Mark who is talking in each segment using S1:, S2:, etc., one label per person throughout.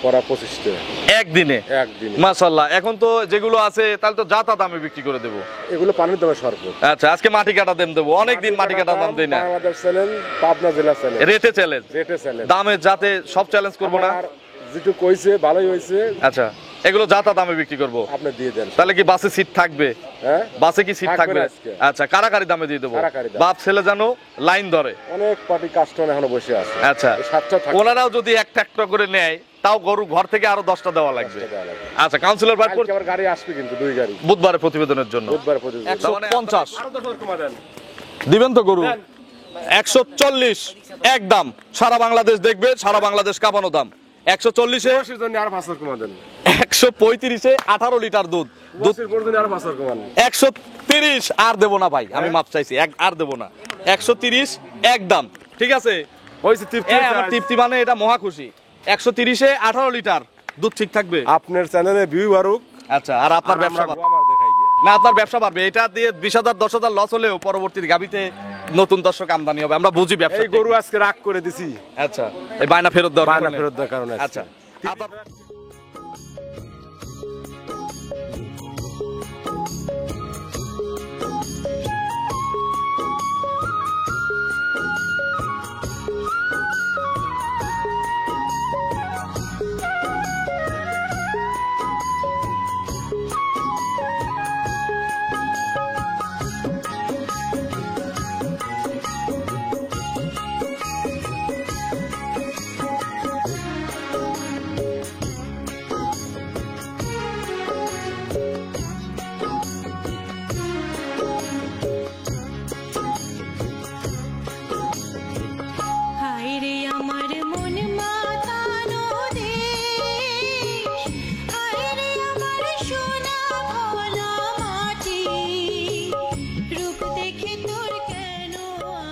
S1: পড়া 25 টাকা
S2: একদিনে?
S1: একদিনে।
S2: মাশাআল্লাহ। এখন তো যেগুলো আছে তাহলে তো যা তা দামে বিক্রি করে দেবো।
S1: এগুলো পানির দামে সরবত।
S2: আচ্ছা, আজকে মাটি কাটা দাম দেবো, অনেকদিন মাটি কাটা দাম দেই না।
S1: বাংলাদেশ চ্যালেঞ্জ, পাবনা জেলা চ্যালেঞ্জ,
S2: রেটে চ্যালেঞ্জ,
S1: রেটে চ্যালেঞ্জ।
S2: দামে যাতে সব চ্যালেঞ্জ করবো না।
S1: আর যেটু কইছে ভালোই হইছে।
S2: আচ্ছা, এগুলো যা তা দামে বিক্রি করবো।
S1: আপনি দিয়ে দেন।
S2: তাহলে কি বাসে সিট থাকবে?
S1: হ্যাঁ,
S2: বাসে কি সিট থাকবে?
S1: আজকে।
S2: আচ্ছা, কারাকারি দামে দিয়ে দেবো।
S1: কারাকারি দাম।
S2: বাপ ছেলে জানো লাইন ধরে।
S1: অনেক পার্টি কাস্টমার এখনো বসে আছে।
S2: আচ্ছা,
S1: এই 7টা থাকে।
S2: ওনারাও যদি একটা একটা করে নেয় তাও গরু ঘর থেকে আরো 10টা দেওয়া লাগবে।
S1: 10টা দেওয়া লাগবে।
S2: আচ্ছা, কাউন্সিলর ভাই
S1: কালকে আবার গাড়ি আসবে কিন্তু 2 গাড়ি।
S2: বুধবারে প্রতিবেদনের জন্য।
S1: বুধবার প্রতিদিন।
S2: 150
S1: আরো 10 কমা দেন।
S2: দিবেন তো গরু? 140 একদম। সারা বাংলাদেশ দেখবে, সারা বাংলাদেশ কাঁপানো দাম। 140-এ
S1: জন্য আরো 5 কমা দেন।
S2: 135-এ 18 লিটার দুধ। দুধ
S1: পর্যন্ত আরো 5 কমা দেন।
S2: 130 আর দেবো না ভাই, আমি মাপ চাইছি, আর দেবো না। 130 একদম, ঠিক আছে?
S1: হইছে তৃপ্তি।
S2: আমার তৃপ্তি মানে এটা মহা খুশি। 130-এ 18 লিটার দুধ ঠিক থাকবে।
S1: আপনার চ্যানেলে ভিউ বাড়ুক।
S2: আচ্ছা, আর আপনার ব্যবসা বাড়বে।
S1: আমার দেখাই গিয়ে
S2: না, আপনার ব্যবসা বাড়বে। এটা দিয়ে 20,000 10,000 লস হলেও পরবর্তী গাবিতে নতুন দর্শক আমদানি হবে। আমরা বুঝি ব্যবসা।
S1: এই গরু আজকে রাগ করে দিছি।
S2: আচ্ছা, এই বায়না ফেরত দেওয়ার
S1: বায়না
S2: কারণে।
S1: ফেরত দেওয়ার কারণে।
S2: আচ্ছা, আপনার
S3: হায়রে আমার মন মাতানো দেশ, হায়রে আমার সোনা ভোলা মাটি, রূপ দেখে তোর কেন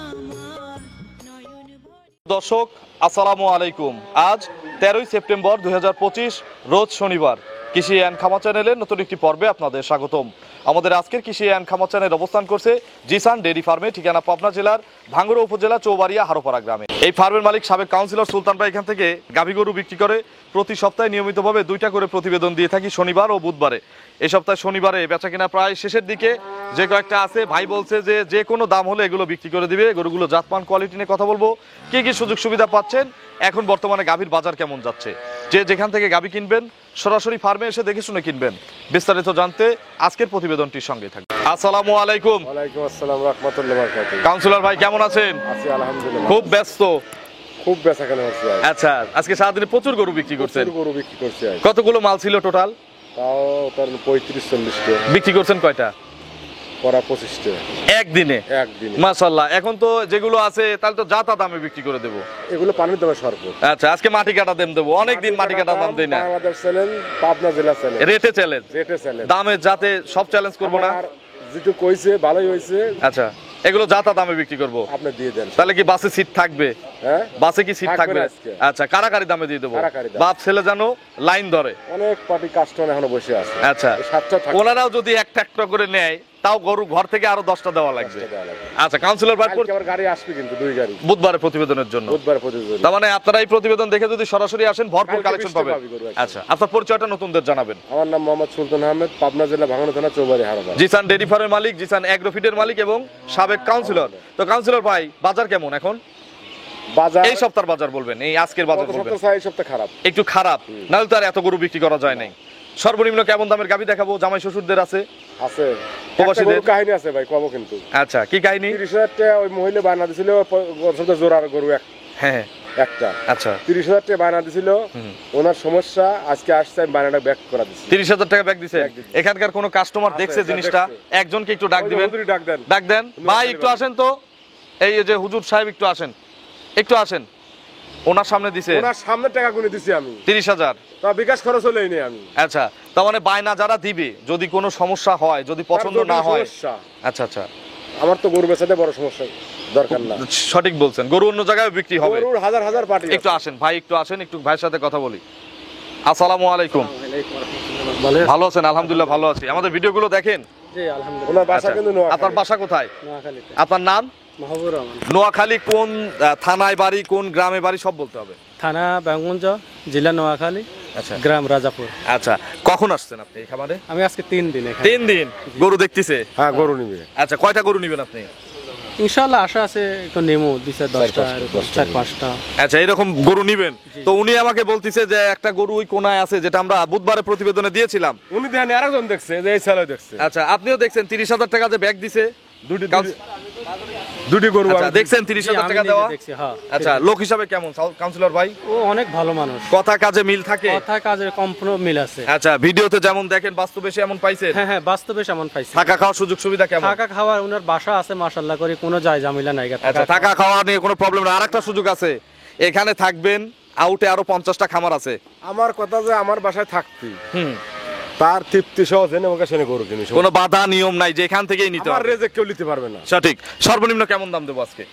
S3: আমার নয়ন ভরে।
S2: দর্শক আসসালামু আলাইকুম। আজ 13ই সেপ্টেম্বর 2025 রোজ শনিবার। কৃষি অ্যান্ড খামা চ্যানেলের নতুন একটি পর্বে আপনাদের স্বাগতম। আমাদের আজকের কৃষি অ্যান্ড খামা চ্যানেল অবস্থান করছে জিসান ডেইরি ফার্মে, ঠিকানা পাবনা জেলার ভাঙ্গুড়া উপজেলা চৌবাড়িয়া হারোপাড়া গ্রামে। এই ফার্মের মালিক সাবেক কাউন্সিলর সুলতান ভাই এখান থেকে গাভী গরু বিক্রি করে। প্রতি সপ্তাহে নিয়মিতভাবে 2টা করে প্রতিবেদন দিয়ে থাকি, শনিবার ও বুধবারে। এই সপ্তাহে শনিবারে বেচা কিনা প্রায় শেষের দিকে। যে কয়েকটা আছে ভাই বলছে যে কোনো দাম হলে এগুলো বিক্রি করে দিবে। গরুগুলো জাতমান কোয়ালিটি নিয়ে কথা বলবো, কি কি সুযোগ সুবিধা পাচ্ছেন, এখন বর্তমানে গাভীর বাজার কেমন যাচ্ছে, যে যেখান থেকে গাভী কিনবেন সরাসরি ফার্মে এসে দেখে শুনে কিনবেন। বিস্তারিত জানতে আজকের প্রতিবেদনটির সঙ্গে থাকবে। আসসালামু আলাইকুম।
S1: ওয়ালাইকুম আসসালাম রাহমাতুল্লাহি ওয়া বারাকাতুহু।
S2: কাউন্সিলর ভাই কেমন আছেন?
S1: আছি আলহামদুলিল্লাহ।
S2: খুব ব্যস্ত?
S1: খুব বেচাকেনা হচ্ছে।
S2: আচ্ছা, আজকে সারাদিনে প্রচুর গরু বিক্রি করছেন?
S1: প্রচুর গরু বিক্রি করছি আজ।
S2: কতগুলো মাল ছিল টোটাল?
S1: তাও তার 35-40 টাকা।
S2: বিক্রি করছেন কয়টা?
S1: পড়া 25 টাকা
S2: একদিনে?
S1: একদিনে।
S2: মাশাআল্লাহ। এখন তো যেগুলো আছে তাহলে তো যা তা দামে বিক্রি করে দেবো।
S1: এগুলো পানির দামে সরবত।
S2: আচ্ছা, আজকে মাটি কাটা দাম দেবো, অনেকদিন মাটি কাটা দাম দেই না।
S1: বাংলাদেশ চ্যালেঞ্জ, পাবনা জেলা চ্যালেঞ্জ,
S2: রেটে চ্যালেঞ্জ,
S1: রেটে চ্যালেঞ্জ।
S2: দামে যাতে সব চ্যালেঞ্জ করবো না।
S1: আর যেটু কইছে ভালোই হইছে।
S2: আচ্ছা, এগুলো যা তা দামে বিক্রি করবো।
S1: আপনি দিয়ে দেন।
S2: তাহলে কি বাসে সিট থাকবে?
S1: হ্যাঁ,
S2: বাসে কি সিট
S1: থাকবে
S2: থাকবে?
S1: আজকে।
S2: আচ্ছা, কারাকারি দামে দিয়ে দেবো।
S1: কারাকারি দাম।
S2: বাপ ছেলে জানো লাইন ধরে।
S1: অনেক পার্টি কাস্টমার এখনো বসে আছে।
S2: আচ্ছা,
S1: এই 7টা থাকে।
S2: ওনারাও যদি একটা একটা করে নেয় তাও গরু ঘর থেকে আরো 10টা দেওয়া লাগবে।
S1: 10টা দেওয়া লাগবে।
S2: আচ্ছা, কাউন্সিলর ভাই
S1: কালকে আবার গাড়ি আসবে কিন্তু 2 গাড়ি।
S2: বুধবারে প্রতিবেদনের জন্য।
S1: বুধবার প্রতিদিন।
S2: তার মানে আপনারা এই প্রতিবেদন দেখে যদি সরাসরি আসেন ভরপুর
S1: কালকে
S2: কালেকশন
S1: 20টা
S2: পাবেন।
S1: পাবি গরু একদম।
S2: আচ্ছা, আপনার পরিচয়টা নতুনদের জানাবেন।
S1: আমার নাম মোহাম্মদ সুলতান আহমেদ, পাবনা জেলা ভাঙ্গুড়া থানা চৌবাড়ি হারোপাড়া।
S2: জিসান ডেইরি ফার্মের মালিক, জিসান এগ্রোফিডের মালিক এবং সাবেক কাউন্সিলর। তো কাউন্সিলর ভাই, বাজার কেমন এখন?
S1: বাজার
S2: এই সপ্তাহের বাজার বলবেন, এই আজকের বাজার
S1: গত
S2: বলবেন।
S1: সপ্তাহে এই সপ্তাহ খারাপ।
S2: একটু খারাপ, নাহলে তো আর এত গরু বিক্রি করা যায় নাই। সর্বনিম্ন কেমন দামের গাভী দেখাবো? জামাই শ্বশুরদের আছে,
S1: আছে
S2: প্রবাসীদের?
S1: একটা গরু কাহিনী আছে ভাই, কব কিন্তু।
S2: আচ্ছা, কি কাহিনী?
S1: 30,000 টাকা ওই মহিলা বায়না দিছিল, জোড়ার গরু
S2: হ্যাঁ,
S1: একটা।
S2: আচ্ছা,
S1: 30,000 টাকা বায়না দিছিল। ওনার সমস্যা, আজকে আসছে, আমি বায়নাটা ব্যাক করা দিছি।
S2: 30,000 টাকা ব্যাগ দিছে।
S1: ব্যাগ দিছে।
S2: এখানকার কোন কাস্টমার
S1: আছে,
S2: দেখছে
S1: যা
S2: জিনিসটা?
S1: দেখছে।
S2: একজনকে একটু ডাক
S1: ওই যে
S2: দিবেন।
S1: হুজুরি ডাক দেন।
S2: ডাক দেন ভাই, একটু আসেন তো। এই যে হুজুর সাহেব একটু আসেন, একটু আসেন। ওনার সামনে দিছে
S1: ওনার সামনে টাকা গুনে দিছি আমি।
S2: 30,000।
S1: তা বিকাশ খরচ হলেই নেই আমি।
S2: আচ্ছা, তার মানে বায়না যারা দিবে, যদি কোনো সমস্যা হয়, যদি পছন্দ
S1: তার জটিল
S2: না হয়।
S1: সমস্যা।
S2: আচ্ছা আচ্ছা,
S1: আমার তো গরু বেচাতে বড় সমস্যা দরকার না।
S2: সঠিক বলছেন, গরু অন্য জায়গায় বিক্রি হবে।
S1: গরুর হাজার হাজার পার্টি।
S2: একটু আসেন ভাই, একটু আসেন, একটু ভাইয়ের সাথে কথা বলি। আসসালামু আলাইকুম। ভালো আছেন? আলহামদুলিল্লাহ ভালো আছি। আমাদের ভিডিওগুলো দেখেন?
S4: জি আলহামদুলিল্লাহ।
S1: ওনার বাসা
S2: আচ্ছা,
S1: কিন্তু নোয়াখালী।
S2: আপনার বাসা কোথায়?
S4: নোয়াখালীতে।
S2: আপনার নাম?
S4: মাহবুবুর রহমান।
S2: নোয়াখালী কোন থানায় বাড়ি, কোন গ্রামে বাড়ি, সব বলতে হবে।
S4: থানা ব্যাঙ্গঞ্জ, জেলা নোয়াখালী,
S2: আচ্ছা
S4: গ্রাম রাজাপুর।
S2: আচ্ছা কখন আসছেন আপনি এই খামারে?
S4: আমি আজকে 3 দিন এখানে।
S2: 3 দিন গরু দেখতেছে।
S1: হ্যাঁ, গরু নিবে।
S2: আচ্ছা কয়টা গরু নেবেন আপনি?
S4: ইনশাআল্লাহ আশা আছে একটু নেমো 2-10টা, 4-5টা।
S2: আচ্ছা এরকম গরু নিবেন তো উনি আমাকে বলতিছে যে একটা গরু ওই কোনায় আছে যেটা আমরা বুধবারে প্রতিবেদনে দিয়েছিলাম।
S1: উনি দেখেন আরেকজন দেখছে যে এই ছেলে দেখছে।
S2: আচ্ছা আপনিও দেখছেন 30,000 টাকা যে ব্যাগ দিছে
S1: দুটি গরু
S2: আচ্ছা
S1: আমি
S2: দেখছেন
S4: জি,
S2: 30,000
S4: আমি
S2: টাকা
S4: নিজে
S2: দেওয়া।
S4: দেখছি, হ্যাঁ।
S2: আচ্ছা লোক হিসাবে কেমন কাউন্সিলর ভাই?
S4: ও অনেক ভালো মানুষ,
S2: কথা কাজে মিল থাকে?
S4: কথা কাজের সম্পূর্ণ মিল আছে।
S2: আচ্ছা ভিডিওতে যেমন দেখেন বাস্তবে সে এমন পাইছেন?
S4: হ্যাঁ হ্যাঁ, বাস্তবে এমন পাইছি।
S2: থাকা খাওয়ার সুযোগ সুবিধা কেমন?
S4: থাকা খাওয়ার ওনার বাসা আছে মাশাআল্লাহ করে, কোনো যায় ঝামেলা নাই।
S2: আচ্ছা থাকা খাওয়া নিয়ে কোনো প্রবলেম না। আরেকটা সুযোগ আছে, এখানে থাকবেন, আউটে আরো 50টা খামার আছে।
S1: আমার কথা যে আমার বাসায় থাকতি
S2: হুম
S1: তার তৃপ্তি সহ জেনে ওকে সেনে গরু কিনিস।
S2: কোনো বাধা নিয়ম নাই যে এখান থেকেই নিতে
S1: আমার
S2: হবে।
S1: রেজে কেউ নিতে পারবে না।
S2: সঠিক। সর্বনিম্ন কেমন দাম দেবো আজকে?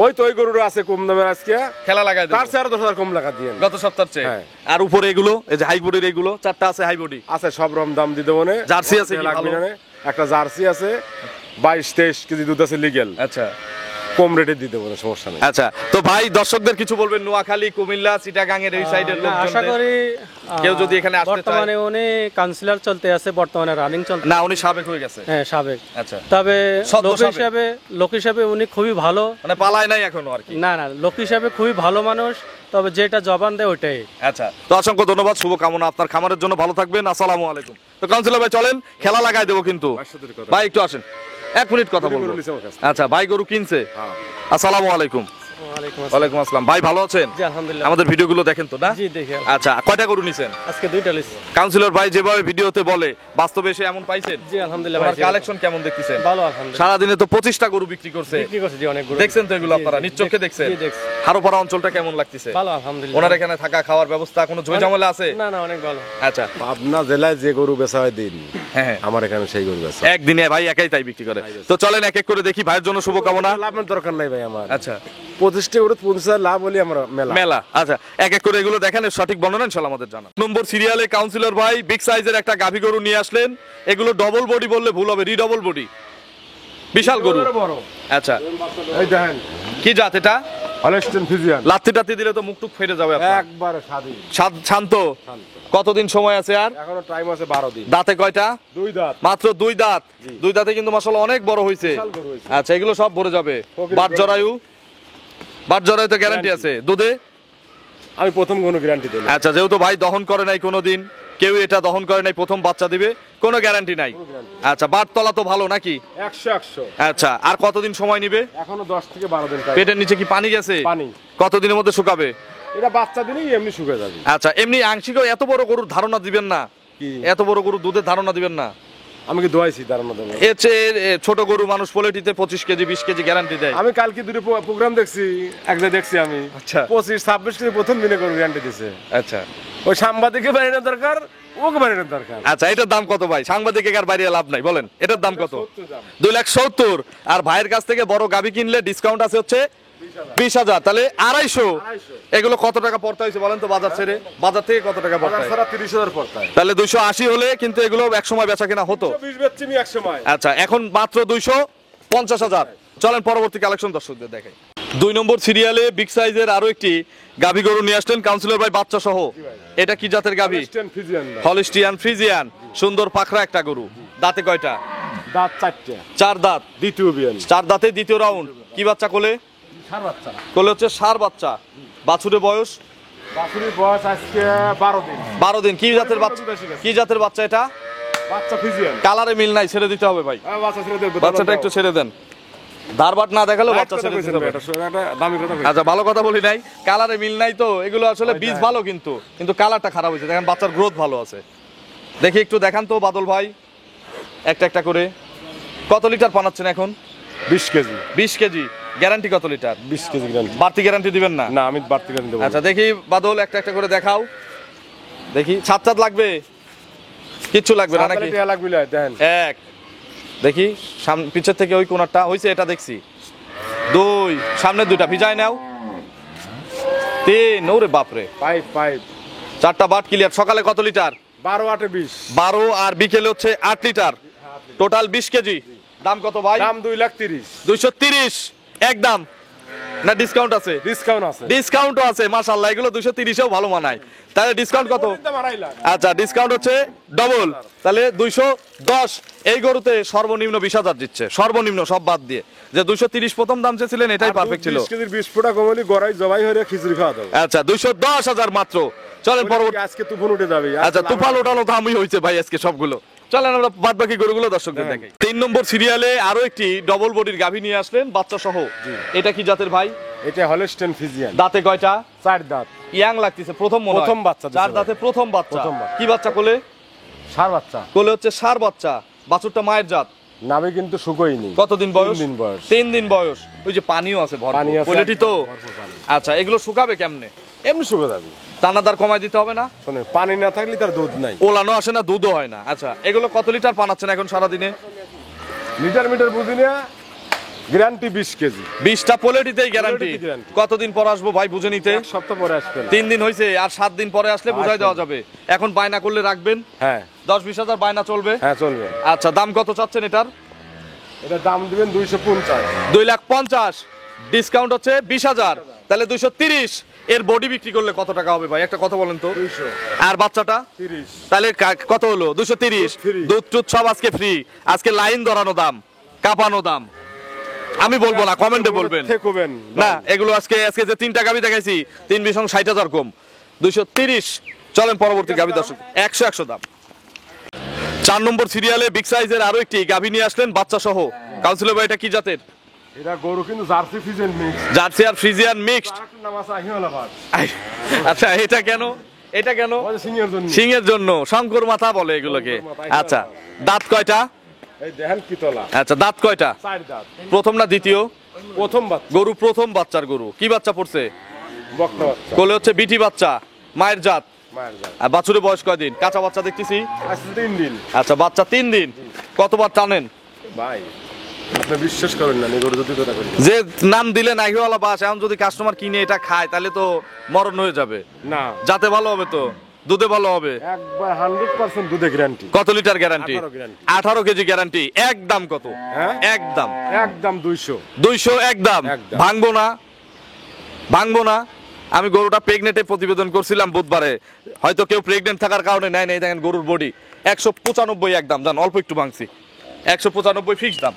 S1: ওই তো ওই গরুটা আছে কম দামের আজকে,
S2: খেলা লাগাই দেবো
S1: তার চেয়ে আরো 10,000 কম লাগা দিয়ে
S2: গত সপ্তাহের চেয়ে।
S1: হ্যাঁ।
S2: আর উপরে এগুলো এই যে হাই বডির এগুলো 4টা আছে হাই বডি।
S1: আছে সব রকম দাম দিয়ে দেবো।
S2: জার্সি আছে কি
S1: লাগবে
S2: ভালো?
S1: না। একটা জার্সি আছে 22-23 কেজি দুধ আছে লিগেল,
S2: আচ্ছা
S1: কম রেটে দিয়ে দেবো না, সমস্যা নেই।
S2: আচ্ছা তো ভাই দর্শকদের কিছু বলবেন নোয়াখালী, কুমিল্লা, চিটাগাং এর এই সাইডের
S4: না, আশা
S2: লোকজন?
S4: করি
S2: কেউ যদি এখানে আসতে চায়?
S4: বর্তমানে উনি কাউন্সিলর চলতে আছে, বর্তমানে রানিং চলতে।
S2: না উনি সাবেক হয়ে গেছে।
S4: হ্যাঁ সাবেক।
S2: আচ্ছা
S4: তবে
S2: সদ্য
S4: লোক
S2: সাবেক।
S4: হিসাবে উনি খুবই ভালো।
S2: মানে পালায় নাই এখনো আর কি।
S4: না না, লোক হিসাবে খুবই ভালো মানুষ, তবে যেটা জবান দেয় ওইটাই।
S2: আচ্ছা তো অসংখ্য ধন্যবাদ, শুভকামনা আপনার খামারের জন্য, ভালো থাকবেন। আসসালামু আলাইকুম। তো কাউন্সিলর ভাই চলেন খেলা লাগাই দেবো কিন্তু। ভাই একটু আসেন, 1 মিনিট কথা বলবো।
S1: গরু নিছে আমার কাছে।
S2: আচ্ছা ভাই গরু কিনছে।
S1: হ্যাঁ।
S2: আসসালামু আলাইকুম।
S4: ওয়ালাইকুম আসসালাম।
S2: ওয়ালাইকুম আসসালাম। ভাই ভালো আছেন?
S4: জি আলহামদুলিল্লাহ।
S2: আমাদের ভিডিওগুলো দেখেন তো না?
S4: জি দেখি।
S2: আচ্ছা কয়টা গরু নিছেন?
S4: আজকে 2টা লিস।
S2: কাউন্সিলর ভাই যেভাবে ভিডিওতে বলে বাস্তবে এসে এমন পাইছেন?
S4: জি আলহামদুলিল্লাহ
S2: ওনার
S4: ভাই।
S2: কালেকশন কেমন দেখতেছেন?
S4: ভালো আলহামদুলিল্লাহ।
S2: সারাদিনে তো 25টা গরু বিক্রি করছে।
S4: বিক্রি করছে জি অনেক গরু।
S2: দেখছেন তো এগুলো আপনারা নিজ চোখে দেখছেন?
S4: জি দেখছি।
S2: হারোপাড়া অঞ্চলটা কেমন লাগতেছে?
S4: ভালো আলহামদুলিল্লাহ।
S2: ওনার এখানে থাকা খাওয়ার ব্যবস্থা কোনো ঝামেলা আছে?
S4: না না, অনেক ভালো।
S2: আচ্ছা
S1: পাবনা জেলায় যে গরু বেচা হয় দিন,
S2: হ্যাঁ হ্যাঁ
S1: আমার এখানে সেই গরু বেচা।
S2: একদিনে ভাই একাই তাই বিক্রি করে। তো চলেন এক এক করে দেখি, ভাইয়ের জন্য শুভকামনা।
S1: লাভের দরকার নাই ভাই আমার।
S2: আচ্ছা
S1: 25টা গরু 50,000 লাভ হলে আমার মেলা।
S2: মেলা। আচ্ছা এক এক করে এগুলো দেখেন, এর সঠিক বর্ণনা ইনশাআল্লাহ আমাদের জানা। নম্বর সিরিয়ালে কাউন্সিলর ভাই বিগ সাইজের একটা গাভী গরু নিয়ে আসলেন। এগুলো ডবল বডি বললে ভুল হবে, রিডবল বডি, বিশাল গরু।
S1: বড়।
S2: আচ্ছা
S1: এই দেখেন
S2: কি জাত এটা?
S1: Holstein Friesian.
S2: লাত্তি টাত্তি দিলে তো মুখ টুক ফেটে যাবে আপনার।
S1: একবারে স্বাধীন।
S2: শান্ত। কতদিন সময় আছে আর?
S1: এখনো টাইম আছে 12 দিন।
S2: দাঁতে কয়টা?
S1: 2 দাঁত।
S2: মাত্র 2 দাঁত। 2 দাঁতে কিন্তু মাশাআল্লাহ অনেক বড় হয়েছে।
S1: বিশাল গরু হয়েছে।
S2: আচ্ছা এগুলো সব ভরে যাবে। বাট জরায়ু তো গ্যারান্টি আছে দুধে?
S1: আমি প্রথম কোনো গ্যারান্টি দেই না।
S2: আচ্ছা যেহেতু ভাই দহন করে নাই কোনোদিন, কেউ এটা দহন করে নাই, প্রথম বাচ্চা দিবে, কোনো গ্যারান্টি নাই। আচ্ছা বাট তলা তো ভালো নাকি?
S1: 100
S2: আচ্ছা আর কতদিন সময় নিবে?
S1: এখনো 10 থেকে 12 দিন টাইম।
S2: পেটের নিচে কি পানি গেছে?
S1: পানি।
S2: কতদিনের মধ্যে শুকাবে?
S1: এটা বাচ্চা দিলেই এমনি শুকিয়ে যাবে।
S2: আচ্ছা এমনি আংশিকও এত বড় গরুর ধারণা দিবেন না?
S1: কি?
S2: এত বড় গরুর দুধের ধারণা দিবেন না?
S1: আমি কি দোয়াইছি তার মধ্যে?
S2: এর চেয়ে ছোট গরু মানুষ পোলেটিতে 25 কেজি 20 কেজি গ্যারান্টি দেয়।
S1: আমি কালকে দুটো প্রোগ্রাম দেখছি, একটা দেখছি আমি।
S2: আচ্ছা।
S1: 25-26 কেজি প্রথম দিনে গরু গ্যারান্টি দিছে।
S2: আচ্ছা
S1: ওই সাংবাদিকের বাড়ির দরকার, ওকে বাড়ির দরকার।
S2: আচ্ছা এটার দাম কত ভাই? সাংবাদিকের আর বাইরে লাভ নাই, বলেন এটার দাম কত?
S1: 70 দাম।
S2: 2,70,000। আর ভাইয়ের কাছ থেকে বড় গাভী কিনলে ডিসকাউন্ট আছে হচ্ছে 20,000, তাহলে 250। এগুলো কত টাকা পড়তে হয়েছে বলেন তো বাজার ছেড়ে? বাজার থেকে কত টাকা পড়তে
S1: বাজার
S2: হয়?
S1: ছাড়া 30,000 পড়তায়।
S2: তাহলে 280 হলে কিন্তু এগুলো এক সময় বেচা কেনা হতো।
S1: 20 বেচছি আমি এক সময়।
S2: আচ্ছা এখন মাত্র 250,000। চলেন পরবর্তী কালেকশন দর্শকদের দেখাই। 2 নম্বর সিরিয়ালে বিগ সাইজের আরো একটি গাভী গরু নিয়ে আসলেন কাউন্সিলর ভাই, বাচ্চা সহ। এটা কি জাতের গাভী?
S1: Holstein Friesian.
S2: হলিস্টিয়ান ফ্রিজিয়ান, সুন্দর পাখরা একটা গরু। দাঁতে কয়টা?
S1: দাঁত 4টে।
S2: 4 দাঁত।
S1: দ্বিতীয় বিয়ান।
S2: 4 দাঁতে দ্বিতীয় রাউন্ড। কি বাচ্চা কোলে?
S1: সার বাচ্চা।
S2: কোলে হচ্ছে ষাঁড় বাচ্চা। বাছুরের বয়স?
S1: বাছুরির বয়স আজকে 12 দিন।
S2: 12 দিন। কি জাতের বাচ্চা? কি জাতের বাচ্চা এটা?
S1: বাচ্চা ফ্রিজিয়ান।
S2: কালারে মিল নাই, ছেড়ে দিতে হবে ভাই।
S1: বাচ্চা ছেড়ে দেব।
S2: বাচ্চাটা একটু ছেড়ে দেন, ধারবাট না দেখালেও বাচ্চা ছেড়ে দিতে হবে।
S1: এটা দামি কথা কইছি।
S2: আচ্ছা ভালো কথা বলি নাই, কালারে মিল নাই তো। এগুলো আসলে বীজ ভালো কিন্তু কালারটা খারাপ হয়েছে। দেখেন বাচ্চার গ্রোথ ভালো আছে। দেখি একটু দেখান তো বাদল ভাই, একটা একটা করে। কত লিটার পানাচ্ছেন এখন?
S1: 20 কেজি।
S2: 20 কেজি। গ্যারান্টি কত লিটার?
S1: 20 KG guarantee.
S2: বাড়তি গ্যারান্টি দিবেন না?
S1: না, আমি বাড়তি গ্যারান্টি দেব।
S2: আচ্ছা দেখি বাদল, একটা একটা করে দেখাও দেখি। ছাদ লাগবে? কিচ্ছু লাগবে না নাকি?
S1: এটা লাগবে না, দেখেন।
S2: এক দেখি সামনে পিছের থেকে ওই কোণারটা হইছে, এটা দেখছি। 2 সামনে 2টা ভিজায় নাও। 3 ওরে বাপরে,
S1: পাইপ
S2: 4টা বাট ক্লিয়ার। সকালে কত লিটার?
S1: 12 8 20।
S2: 12 আর বিকেলে হচ্ছে 8 লিটার। Total 20 KG. দাম কত ভাই?
S1: দাম 2,30,000।
S2: 230 একদম। না ডিসকাউন্ট আছে?
S1: ডিসকাউন্ট আছে।
S2: ডিসকাউন্টও আছে মাশাআল্লাহ, এগুলো 230 এও ভালো মানায়। তাহলে ডিসকাউন্ট কত? আচ্ছা ডিসকাউন্ট হচ্ছে ডবল, তাহলে 210। এই গরুতে সর্বনিম্ন 20,000 দিচ্ছে, সর্বনিম্ন সব বাদ দিয়ে। যে 230 প্রথম দাম চেয়েছিলেন এটাই পারফেক্ট ছিল।
S1: 20 কেজির 20 ফুটা কমলি গড়াই জবাই হয়ে খিচুড়ি খাওয়া দাও।
S2: আচ্ছা 210,000 মাত্র। চলেন পরবর্তী।
S1: আজকে তুফান উঠে যাবে।
S2: আচ্ছা তুফান ওঠানো তো আমি হয়েছে ভাই আজকে সবগুলো। চলেন আমরা বাদ বাকি গরুগুলো দর্শকদের দেখাই। 3 নম্বর সিরিয়ালে আরো একটি ডবল বডির গাভী নিয়ে আসলেন বাচ্চা সহ। এটা কি জাতের ভাই?
S1: এটা হলস্টেইন ফ্রিজিয়ান।
S2: দাঁতে কয়টা?
S1: 4 দাঁত।
S2: ইয়াং লাগতেছে, প্রথম মনে হয়।
S1: প্রথম বাচ্চা দিছে
S2: 4 দাঁতে প্রথম বাচ্চা।
S1: প্রথম বাচ্চা।
S2: কি বাচ্চা কোলে?
S1: ষাঁড় বাচ্চা।
S2: কোলে হচ্ছে ষাঁড় বাচ্চা। বাছুরটা মায়ের জাত।
S1: নাভি কিন্তু শুকোয়নি।
S2: কতদিন বয়স?
S1: 3 দিন বয়স।
S2: 3 দিন বয়স। ওই যে পানিও আছে ভরপুর।
S1: পানি আছে,
S2: কোয়ালিটি তো।
S1: ভরপুর পানি।
S2: আচ্ছা এগুলো শুকাবে কেমনে?
S1: এমনি শুকো যাবে।
S2: দানাদার কমাই দিতে হবে না?
S1: শুনে পানি না থাকলে তার দুধ নাই।
S2: ওলানো আসে না, দুধও হয় না। আচ্ছা এগুলো কত লিটার পানাচ্ছেন এখন সারা দিনে?
S1: লিটার মিটার বুঝি না, গ্যারান্টি 20 কেজি।
S2: 20টা পোলেটিতেই গ্যারান্টি।
S1: পোলেটিতে guarantee।
S2: কতদিন পর আসবো ভাই বুঝে নিতে?
S1: 1 সপ্তাহ পরে আসবে।
S2: 3 দিন হয়েছে, আর 7 দিন পরে আসলে বুঝাই
S1: আসবে।
S2: দেওয়া যাবে। এখন বায়না করলে রাখবেন?
S1: হ্যাঁ
S2: 10-20 হাজার বায়না চলবে?
S1: হ্যাঁ চলবে।
S2: আচ্ছা দাম কত চাচ্ছেন এটার?
S1: এটা দাম দিবেন 250।
S2: 2,50,000। ডিসকাউন্ট হচ্ছে 20,000, তাহলে 230। এর বডি বিক্রি করলে কত টাকা হবে ভাই একটা কথা বলেন তো?
S1: 200।
S2: আর বাচ্চাটা?
S1: 30।
S2: তাহলে কত হলো? 230।
S1: free।
S2: দুধ টুধ সব আজকে ফ্রি। আজকে লাইন ধরানো দাম, কাঁপানো দাম। আমি বলবো না, কমেন্টে বলবেন।
S1: ঠেকবেন
S2: না এগুলো আজকে যে 3টা গাভী দেখাইছি 3 বিশ 60,000 কম, 230। চলেন পরবর্তী গাভী দর্শক। 100 দাম। 4 নম্বর সিরিয়ালে বিগ সাইজের আরো একটি গাভী নিয়ে আসলেন বাচ্চা সহ। কাউন্সিলর ভাই এটা কি জাতের?
S1: এটা গরু কিন্তু জার্সি ফ্রিজিয়ান মিক্স।
S2: জার্সি আর ফ্রিজিয়ান মিক্সড।
S1: আরেকটা নাম আছে আহিওয়ালা ভাট।
S2: আচ্ছা এটা কেন? এটা কেন?
S1: ওই সিনিয়র জন্য।
S2: সিংহের জন্য, শঙ্কর মাথা বলে এগুলোকে। আচ্ছা দাঁত কয়টা?
S1: এই দেখেন কি তলা।
S2: আচ্ছা দাঁত কয়টা?
S1: 4 দাঁত।
S2: প্রথম না দ্বিতীয়?
S1: প্রথম বাচ্চা।
S2: গরু প্রথম বাচ্চার গরু। কি বাচ্চা পড়ছে?
S1: বকনা বাচ্চা।
S2: কোলে হচ্ছে বিটি বাচ্চা, মায়ের জাত।
S1: মায়ের জাত।
S2: আর বাছুরের বয়স কয়দিন? কাঁচা বাচ্চা দেখতেছি।
S1: আজকে 3 দিন।
S2: আচ্ছা বাচ্চা 3 দিন। কতবার টানেন
S1: ভাই আপনি বিশ্বাস করেন না, গরু যদি কথা বলি।
S2: যে নাম দিলেন নাইওয়ালা বাস, এখন যদি কাস্টমার কিনে এটা খায় তাহলে তো মরণ হয়ে যাবে।
S1: না
S2: যাতে ভালো হবে তো, দুধে ভালো হবে।
S1: একবার 100% দুধে গ্যারান্টি।
S2: কত litre guarantee?
S1: 18 guarantee।
S2: 18 KG guarantee. একদম কত?
S1: হ্যাঁ
S2: একদম
S1: একদম 200।
S2: 200 একদম।
S1: একদম।
S2: ভাঙবো না, ভাঙবো না। আমি গরুটা প্রেগনেন্টে প্রতিবেদন করছিলাম বুধবারে, হয়তো কেউ প্রেগনেন্ট থাকার কারণে নেয় নাই। দেখেন গরুর বডি 195 একদম। জান অল্প একটু ভাঙছি। 195 ফিক্স দাম।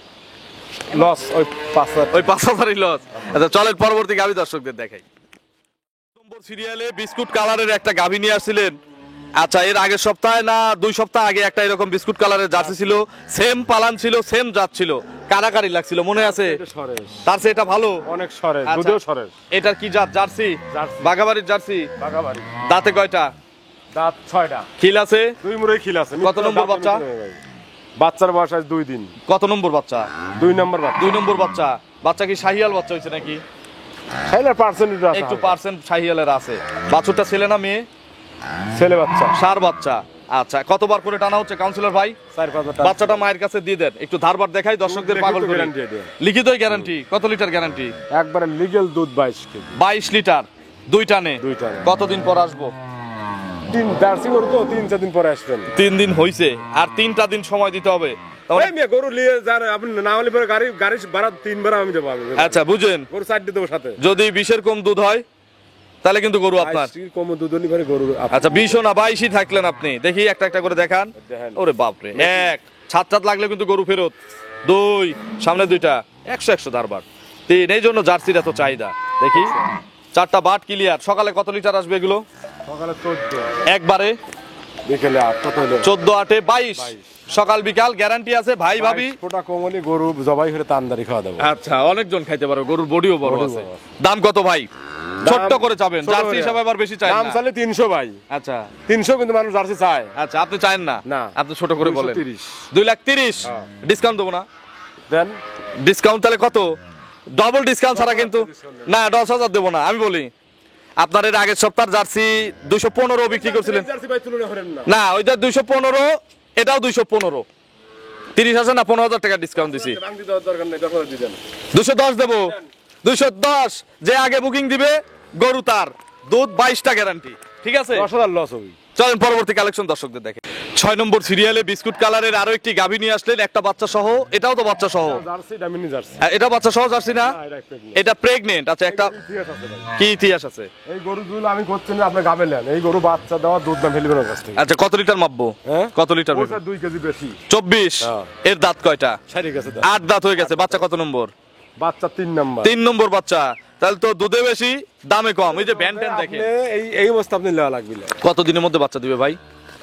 S1: লস ওই 5,000।
S2: ওই 5,000ই লস। আচ্ছা চলেন পরবর্তী গাভী দর্শকদের দেখাই। নম্বর সিরিয়ালে বিস্কুট কালারের একটা গাভী নিয়ে আসছিলেন। আচ্ছা এর আগের সপ্তাহে না 2 সপ্তাহ আগে একটা এরকম বিস্কুট কালারের জার্সি ছিল, সেম পালান ছিল, সেম জাত ছিল, কারাকারি লাগছিল মনে আছে?
S1: এটা সরেস।
S2: তার চেয়ে এটা ভালো।
S1: অনেক সরেস,
S2: আচ্ছা।
S1: দুধেও সরেস।
S2: এটার কি জাত? জার্সি।
S1: জার্সি।
S2: বাগাবাড়ির জার্সি।
S1: বাগাবাড়ি।
S2: দাঁতে কয়টা?
S1: দাঁত 6টা।
S2: খিল আছে?
S1: 2 মুড়ে খিল আছে।
S2: কত নম্বর বাচ্চা?
S1: বাচ্চার বয়স আজ 2 দিন।
S2: কত নম্বর বাচ্চা?
S1: 2 নম্বর বাচ্চা।
S2: 2 নম্বর বাচ্চা। বাচ্চা কি শাহিয়াল বাচ্চা হয়েছে নাকি?
S1: ছেলের পার্সেন্টেজ আছে।
S2: একটু পার্সেন্ট শাহিয়ালের আছে। বাছুরটা ছেলে না মেয়ে?
S1: ছেলে বাচ্চা।
S2: ষাঁড় বাচ্চা। আচ্ছা কতবার করে টানা হচ্ছে কাউন্সিলর ভাই?
S1: 4-5 টাকা।
S2: বাচ্চাটা মায়ের কাছে দিয়ে দেন, একটু ধারবার দেখাই দর্শকদের পাগল করে।
S1: গ্যারান্টি দেয়।
S2: লিখিতই গ্যারান্টি। কত লিটার গ্যারান্টি?
S1: একবারে লিগ্যাল দুধ 22 কেজি।
S2: 22 লিটার। 2 টানে।
S1: 2 টানে।
S2: কতদিন পর আসবো?
S1: 3 জার্সি গরু তো 3-4 দিন পরে আসবেন।
S2: 3 দিন হইছে, আর 3টা দিন সময় দিতে হবে। তাহলে-
S1: এই মেয়ে গরু নিয়ে যান আপনি, না হলে পরে গাড়ি ভাড়া 3 বার আমি দেবো।
S2: আচ্ছা বুঝেন,
S1: গরু 4 দেবো সাথে।
S2: যদি 20-এর কম দুধ হয় তাহলে কিন্তু গরু আপনার।
S1: 22 কম দুধ হলে পরে গরু
S2: আচ্ছা 20ও না 22ই থাকলেন আপনি। দেখি একটা একটা করে দেখান।
S1: দেখেন।
S2: ওরে বাপরে, 1 ছাত লাগলে কিন্তু গরু ফেরত। 2 সামনে 2টা 100 ধারবার। 3 এই জন্য জার্সির এত চাহিদা। দেখি 4টা বাট ক্লিয়ার। সকালে কত লিটার আসবে এগুলো?
S1: সকালে 14,
S2: একবারে
S1: বিকেলে 8। কত হলো?
S2: 14 8 22। সকাল বিকাল গ্যারান্টি আছে ভাই ভাবি।
S1: ফোটা কমলি গরু জবাই করে তান্দারি খাওয়া দেবো।
S2: আচ্ছা অনেকজন খাইতে পারো, গরুর বডিও বড়
S1: বডিও
S2: আছে।
S1: বড়।
S2: দাম কত ভাই? ছোট্ট করে চাবেন,
S1: ছোট
S2: জার্সি
S1: করে।
S2: হিসাবে আবার বেশি চাই
S1: দাম
S2: না।
S1: চালে 300 ভাই।
S2: আচ্ছা
S1: 300 কিন্তু মানুষ জার্সি চায়।
S2: আচ্ছা আপনি চান না?
S1: না।
S2: আপনি ছোট করে বলেন।
S1: 230।
S2: 2,30,000
S1: হ্যাঁ।
S2: ডিসকাউন্ট দেবো না?
S1: দেন
S2: ডিসকাউন্ট তাহলে কত? ডবল ডিসকাউন্ট ছাড়া কিন্তু না। 10,000 দেবো না। আমি বলি আপনার এর আগের সপ্তাহ জার্সি 215 বিক্রি করছিলেন
S1: জার্সি ভাই তুলনা করেন না।
S2: না, ওইটা 215, এটাও 215। 30,000 না 15,000 টাকা ডিসকাউন্ট দিছি।
S1: ভাঙতি দেওয়ার দরকার নেই, দরকার দিবেন।
S2: 210 দেবো। 210 যে আগে বুকিং দিবে গরু তার। দুধ 22টা গ্যারান্টি। ঠিক আছে
S1: 10,000 লস হবে।
S2: চলেন পরবর্তী কালেকশন দর্শকদের দেখে। 6 নম্বর সিরিয়ালে বিস্কুট কালারের আরো একটি গাভী নিয়ে আসলেন, একটা বাচ্চা সহ। এটাও তো বাচ্চা সহ।
S1: জার্সি, এটা মিনি জার্সি।
S2: এটা বাচ্চা সহ জার্সি না?
S1: না, এটা pregnant।
S2: এটা প্রেগনেন্ট। আচ্ছা, একটা
S1: ইতিহাস আছে ভাই।
S2: কি ইতিহাস আছে?
S1: এই গরুগুলো আমি করছি না, আপনি গাবে নেন। এই গরু বাচ্চা দেওয়া দুধ না ফেলবেন ওর কাছ থেকে।
S2: আচ্ছা, কত লিটার মাপবো?
S1: হ্যাঁ?
S2: কত লিটার?
S1: ওটা 2 কেজি বেশি।
S2: 24।
S1: হ্যাঁ।
S2: এর দাঁত কয়টা?
S1: সারি গেছে দাম।
S2: 8 দাঁত হয়ে গেছে। বাচ্চা কত নম্বর?
S1: বাচ্চা 3 নাম্বার।
S2: 3 নম্বর বাচ্চা। তাহলে তো দুধে বেশি, দামে কম। এই যে ব্যান্ড ট্যান্ড দেখে।
S1: এই অবস্থা আপনি লেওয়া লাগবে না।
S2: কত দিনের মধ্যে বাচ্চা দিবে ভাই?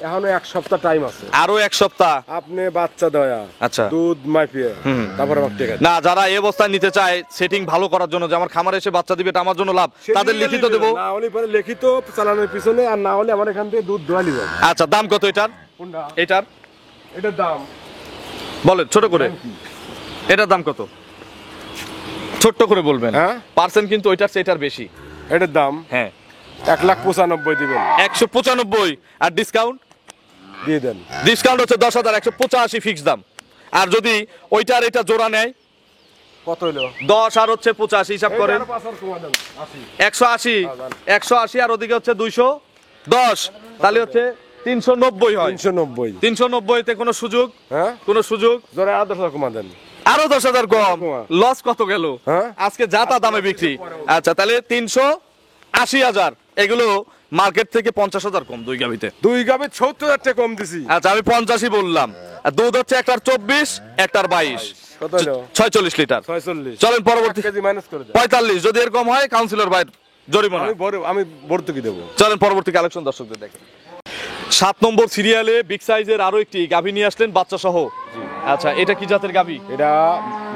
S1: এখনো 1 সপ্তাহ টাইম আছে।
S2: আরো 1 সপ্তাহ।
S1: আপনি বাচ্চা দেয়া,
S2: আচ্ছা।
S1: দুধ মাপিয়ে তারপর আমার টাকা
S2: না, যারা এই অবস্থায় নিতে চায় সেটিং ভালো করার জন্য, যে আমার খামারে এসে বাচ্চা দিবে, এটা আমার জন্য লাভ, তাদের লিখিত দেবো।
S1: না হলে পরে লিখিত চালানোর পিছনে, আর না হলে আমার এখান থেকে দুধ দোয়া নিবেন।
S2: আচ্ছা, দাম কত এটার?
S1: কোনটা?
S2: এটার
S1: এটার দাম
S2: বলেন ছোট করে। এটার দাম কত? ছোট্ট করে বলবেন।
S1: হ্যাঁ?
S2: পার্সেন্ট কিন্তু ওইটার চেয়ে এটার বেশি।
S1: এটার দাম
S2: হ্যাঁ,
S1: 1,95,000 দিবেন।
S2: 195। আর ডিসকাউন্ট?
S1: দিয়ে দেন।
S2: ডিসকাউন্ট হচ্ছে 10,000, 185 ফিক্স দাম। আর যদি ওইটার এটা জোড়া নেয়?
S1: কত হলো?
S2: 10 আর হচ্ছে 85, হিসাব করেন। 180, 180 আর ওদিকে হচ্ছে 210, তাহলে হচ্ছে 390 হয়।
S1: 390।
S2: 390 তে কোনো সুযোগ?
S1: হ্যাঁ,
S2: কোনো সুযোগ?
S1: জোরে 10,000 কমা দেন।
S2: আরো 10,000 কম।
S1: কমা।
S2: লস কত গেল?
S1: হ্যাঁ?
S2: আজকে যা তা দামে বিক্রি। আচ্ছা, তাহলে 380,000। এগুলো মার্কেট থেকে 50,000 কম দুই গাবিতে।
S1: 2 গাবে 70,000 টাকা কম দিছি।
S2: আচ্ছা, আমি 85 বললাম। আর দুধ হচ্ছে একটার 24, একটার 22।
S1: কত হলো?
S2: 46 লিটার।
S1: 46।
S2: চলেন পরবর্তী।
S1: 1 কেজি মাইনাস করে দেন।
S2: 45। যদি এরকম হয় কাউন্সিলর ভাই জরিমানা।
S1: আমি ভর্তুকি দেবো।
S2: চলেন পরবর্তী কালেকশন দর্শকদের দেখেন। 7 নম্বর সিরিয়ালে বিগ সাইজের আরো একটি গাভী নিয়ে আসলেন, বাচ্চা সহ। আচ্ছা, এটা কি জাতের গাভী?
S1: এটা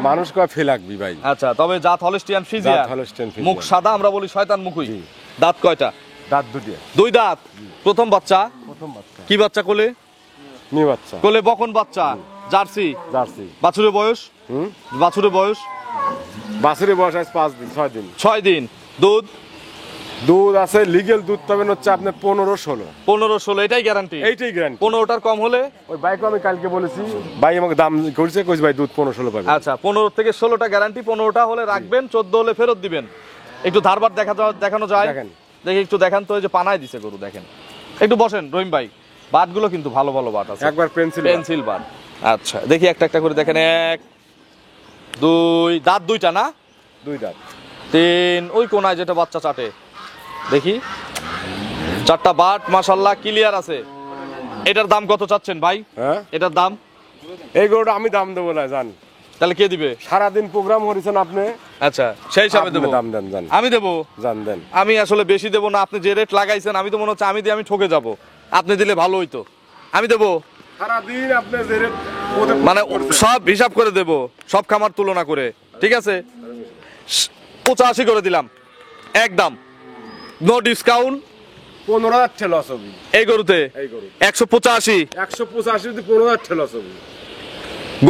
S1: মানুষ কয় ফেলাকবি ভাই।
S2: আচ্ছা, তবে জাত হলস্টিয়ান ফ্রিজিয়ান।
S1: জাত হলস্টিয়ান ফ্রিজিয়ান।
S2: মুখ সাদা, আমরা বলি শয়তান মুখই। দাঁত কয়টা?
S1: দাঁত দুটি।
S2: 2 দাঁত। প্রথম বাচ্চা?
S1: প্রথম বাচ্চা।
S2: কি বাচ্চা? কোলে?
S1: মেয়ে বাচ্চা।
S2: কোলে বকন বাচ্চা। জার্সি?
S1: জার্সি।
S2: বাছুরের বয়স? বাছুরের বয়স?
S1: বাছুরের বয়স আজ 5 দিন 6 দিন।
S2: 6 দিন। দুধ?
S1: দুধ আছে, লিগ্যাল দুধ পাবেন হচ্ছে আপনার 15-16।
S2: 15-16, এটাই গ্যারান্টি?
S1: এইটাই গ্যারান্টি।
S2: 15টার কম হলে?
S1: ওই বাইক আমি কালকে বলেছি, ভাই আমাকে দাম করছে, কইছে ভাই দুধ 15-16 পাবেন।
S2: আচ্ছা, 15 থেকে 16টা গ্যারান্টি। 15টা হলে রাখবেন, 14 হলে ফেরত দিবেন। একটু ধারবার দেখানো যায়?
S1: দেখেন।
S2: দেখি একটু দেখান তো। এই যে পানায় দিছে গরু, দেখেন। একটু বসেন রহিম ভাই। বাটগুলো কিন্তু ভালো ভালো বাট আছে,
S1: একবার
S2: পেন্সিল বাট। আচ্ছা, দেখি একটা একটা করে দেখেন। 1 2 দাঁত 2টা না?
S1: 2 দাঁত।
S2: 3 ওই কোনায় যেটা বাচ্চা চাটে, দেখি 4টা বাট মাশাআল্লাহ ক্লিয়ার আছে। এটার দাম কত চাচ্ছেন ভাই?
S1: হ্যাঁ,
S2: এটার দাম?
S1: এই গরুটা আমি দাম দেবো না, জান।
S2: তাহলে কে দিবে?
S1: সারাদিন প্রোগ্রাম করেছেন আপনি।
S2: আচ্ছা, সেই হিসাবে
S1: আপনি
S2: দেবো।
S1: দাম দেন, জান।
S2: আমি দেবো?
S1: জান দেন।
S2: আমি আসলে বেশি দেবো না। আপনি যে রেট লাগাইছেন, আমি তো মনে হচ্ছে আমি দিয়ে আমি ঠকে যাব। আপনি দিলে ভালো হইতো। আমি দেবো
S1: সারাদিন আপনি যে রেট
S2: মানে সব হিসাব করে দেবো, সব খামার তুলনা করে। ঠিক আছে, 85 করে দিলাম একদম, নো ডিসকাউন্ট।
S1: 15,000 টাকা লস হবে
S2: এই গরুতে।
S1: এই গরু
S2: 185।
S1: 185 যদি 15,000 টাকা লস হবে।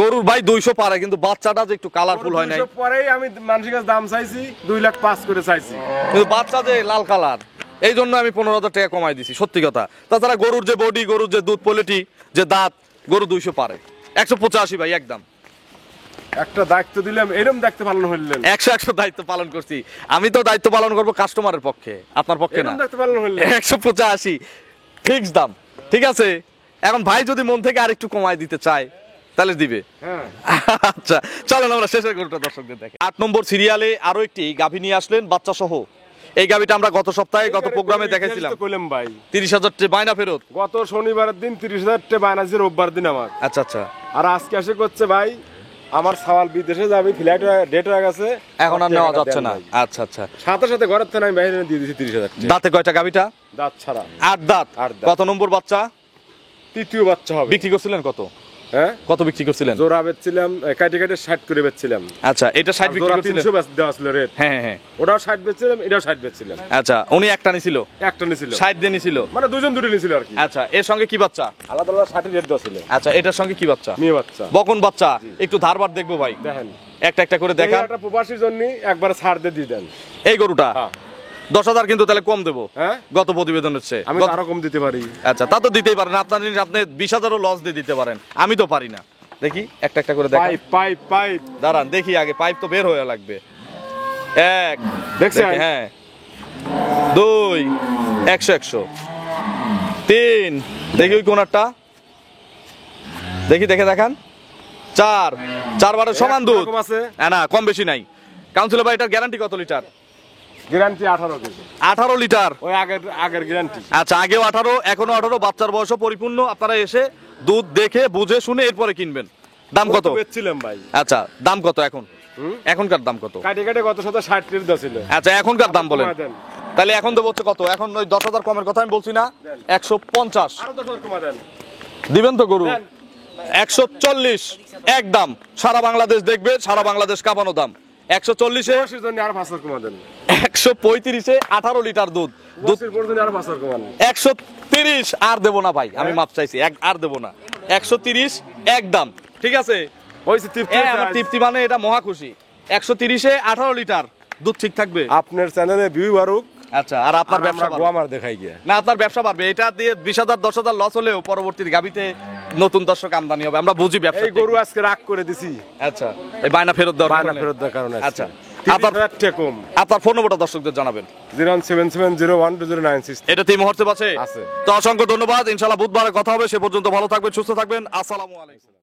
S2: গরুর ভাই 200 পারে, কিন্তু বাচ্চাটা যে একটু কালারফুল হয় নাই।
S1: 200 পরেই আমি মানুষের কাছে দাম চাইছি 2,05,000 করে চাইছি।
S2: কিন্তু বাচ্চা যে লাল কালার, এই জন্য আমি 15,000 টাকা কমাই দিছি, সত্যি কথা। তাছাড়া গরুর যে বডি, গরুর যে দুধ কোয়ালিটি, যে দাঁত, গরু 200 পারে। 185 ভাই একদম।
S1: একটা দায়িত্ব দিলাম, এরকম দায়িত্ব পালন হইলেন।
S2: 100 দায়িত্ব পালন করছি। আমি তো দায়িত্ব পালন করবো কাস্টমারের পক্ষে, আপনার পক্ষে না।
S1: এরকম দায়িত্ব পালন হইলেন।
S2: 185 ফিক্স দাম। ঠিক আছে, এখন ভাই যদি মন থেকে আরেকটু কমায় দিতে চায় তাহলে দিবে।
S1: হ্যাঁ,
S2: আচ্ছা, চলেন আমরা শেষের গরুটা দর্শকদের দেখি। 8 নম্বর সিরিয়ালে আরো একটি গাভী নিয়ে আসলেন, বাচ্চা সহ। এই গাভীটা আমরা গত সপ্তাহে গত প্রোগ্রামে দেখাইছিলাম।
S1: কইলাম ভাই
S2: 30,000 টাকা বায়না ফেরত।
S1: গত শনিবারের দিন 30,000 টাকা বানাইছি, রোববার দিন আমার।
S2: আচ্ছা আচ্ছা,
S1: আর আজকে এসে করছে ভাই আমার সওয়াল বিদেশে যাবে, ফ্লাইট ডেট হয়ে গেছে,
S2: এখন আর নেওয়া যাচ্ছে না। আচ্ছা আচ্ছা,
S1: সাথে সাথে ঘরের থেকে আমি বাইরে দিয়ে দিয়েছি 30,000 টাকা।
S2: দাঁতে কয়টা গাভীটা?
S1: দাঁত ছাড়া
S2: 8 দাঁত।
S1: 8 দাঁত।
S2: কত নম্বর বাচ্চা?
S1: তৃতীয় বাচ্চা হবে।
S2: বিক্রি করছিলেন কত?
S1: হ্যাঁ,
S2: কত বিক্রি করছিলেন?
S1: জোড়া বেচছিলাম, কাটে কাটে 60 করে বেচছিলাম।
S2: আচ্ছা, এটা 60 বিক্রি
S1: জোড়া
S2: করছিলেন?
S1: 300 দেওয়া ছিল রেট।
S2: হ্যাঁ হ্যাঁ হ্যাঁ।
S1: ওটাও 60 বেচছিলাম, এটাও 60 বেচছিলাম।
S2: আচ্ছা, উনি একটা নিছিল,
S1: একটা নিছিল,
S2: 60 দিয়ে নিছিল,
S1: মানে দুজন দুটো নিছিল আর কি।
S2: আচ্ছা, এর সঙ্গে কি বাচ্চা?
S1: আলাদা আলাদা 60 রেট দেওয়া ছিল।
S2: আচ্ছা, এটার সঙ্গে কি বাচ্চা?
S1: মেয়ে বাচ্চা,
S2: বকন বাচ্চা। একটু ধারবার দেখবো ভাই,
S1: দেখেন
S2: একটা একটা করে দেখান।
S1: একটা প্রবাসীর জন্য একবার ছাড় দিয়ে দেন
S2: এই গরুটা
S1: হ্যাঁ।
S2: 10,000 কিন্তু তাহলে কম দেবো
S1: হ্যাঁ,
S2: গত প্রতিবেদনের চেয়ে।
S1: আমি আরো কম দিতে পারি।
S2: আচ্ছা, তা তো দিতেই পারেন, আপনার জিনিস আপনি 20,000ও লস দিয়ে দিতে পারেন, আমি তো পারি না। দেখি একটা একটা করে দেখান।
S1: পাইপ পাইপ পাইপ
S2: দাঁড়ান দেখি, আগে পাইপ তো বের হয়ে লাগবে। 1
S1: দেখছেন?
S2: দেখি, হ্যাঁ 2 100 100 3 দেখি ওই কোনারটা দেখি দেখে দেখান। 4 বারের সমান দুধ।
S1: এরকম আছে
S2: না কম বেশি নাই। কাউন্সিলর ভাই এটার গ্যারান্টি কত লিটার?
S1: Guarantee 18 KG.
S2: 18 লিটার।
S1: ওই আগের গ্যারান্টি।
S2: আচ্ছা, আগেও 18, এখনো 18, বাচ্চার বয়সও পরিপূর্ণ। আপনারা এসে দুধ দেখে বুঝে শুনে এরপরে কিনবেন। দাম কত?
S1: বেচছিলাম ভাই।
S2: আচ্ছা, দাম কত এখন? এখনকার দাম কত?
S1: কাটে কাটে কত শত 60 টাকা দছিল।
S2: আচ্ছা, এখনকার দাম বলেন।
S1: দেন।
S2: তাহলে এখন দেবো হচ্ছে কত? এখন ওই 10,000 কমের কথা আমি বলছি না, 150
S1: আরো 10 কমা দেন।
S2: দিবেন তো গরু? 140 একদম। সারা বাংলাদেশ দেখবে, সারা বাংলাদেশ কাঁপানো দাম। 140-এ,
S1: 80 জন্য আর 5 কমা দেন।
S2: 135-এ 18 লিটার দুধ। দুধ
S1: 80 পর্যন্ত আর 5 কমা দেন।
S2: 130 আর দেবো না ভাই, আমি মাপ চাইছি, আর দেবো না। 130 একদম, ঠিক আছে?
S1: হইছে তৃপ্তি।
S2: আমার তৃপ্তি মানে এটা মহা খুশি। 130-এ 18 লিটার দুধ ঠিক থাকবে।
S1: আপনার চ্যানেলে ভিউ বাড়ুক।
S2: আচ্ছা, আর আপনার ব্যবসা বাড়বে।
S1: আমার দেখাই গিয়া।
S2: না, আপনার ব্যবসা বাড়বে। এটা দিয়ে 20,000 10,000 লস হলেও পরবর্তীতে গাবিতে নতুন দর্শক আমদানি হবে। আমরা বুঝি ব্যবসা।
S1: এই গরু আজকে রাগ করে দিছি।
S2: আচ্ছা, এই বায়না ফেরত দেওয়ার
S1: বায়না
S2: কারণে।
S1: ফেরত দেওয়ার কারণে।
S2: আচ্ছা,
S1: আপনার
S2: আপনার
S1: কম।
S2: আপনার ফোন নম্বরটা দর্শকদের জানাবেন।
S1: 01770120963।
S2: এটা তিন মুহূর্তে আছে।
S1: আছে।
S2: তো অসংখ্য ধন্যবাদ। ইনশাআল্লাহ বুধবারে কথা হবে। সে পর্যন্ত ভালো থাকবেন, সুস্থ থাকবেন। আসসালামু আলাইকুম।